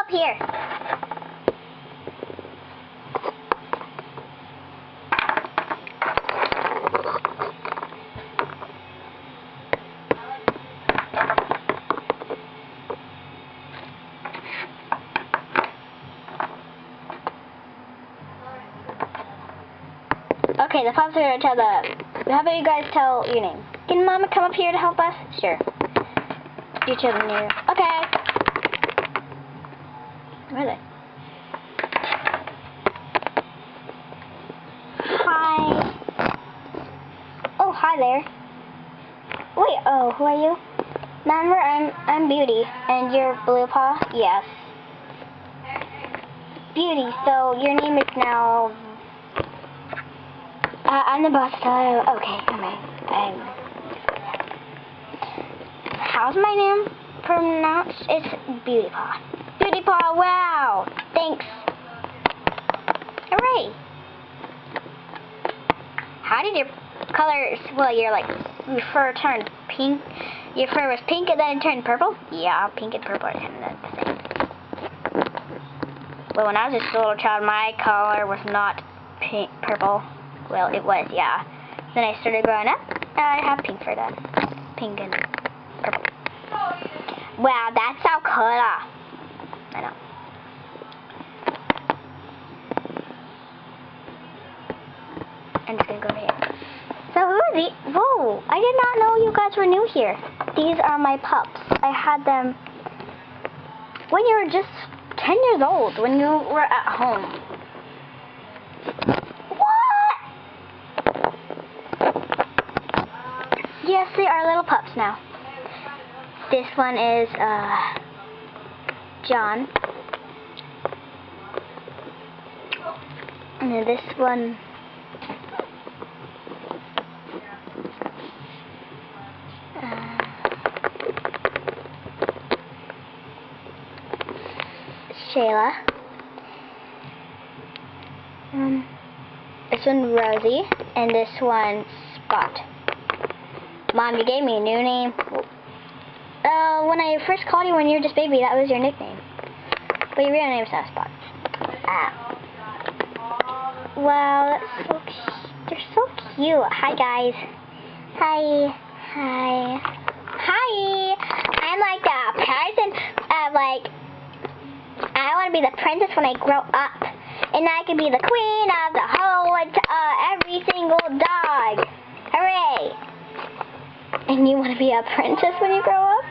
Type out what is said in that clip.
up here. Okay, the pups are gonna tell how about you guys tell your name? Can Mama come up here to help us? Sure. You children here. Okay. Where are they? Hi. Oh, hi there. Wait, oh, who are you? Remember, I'm Beauty, and you're Blue Paw? Yes. Beauty, so your name is now... I'm the boss, so... Okay, alright. How's my name pronounced? It's Beauty Paw. Beauty Paw, wow! Thanks. Hooray! How did your color... Well, your fur turned pink. Your fur was pink and then it turned purple? Yeah, pink and purple are kind of the same. Well, when I was just a little child, my color was not purple. Well, it was, yeah. Then I started growing up, and I have pink fur then. Pink and purple. Wow, that's so cool. I know. I'm just gonna go over here. So who are these? Whoa, I did not know you guys were new here. These are my pups. I had them when you were just 10 years old, when you were at home. Yes, they are little pups now. This one is, John. And then this one... Shayla. This one, Rosie. And this one, Spot. Mom, you gave me a new name. When I first called you when you were just a baby, that was your nickname. But your real name is not Spot. Wow, that's so cute. They're so cute. Hi, guys. Hi. Hi. Hi. I'm like the person of I want to be the princess when I grow up. And I can be the queen of the whole, every single dog. Hooray. And you want to be a princess when you grow up?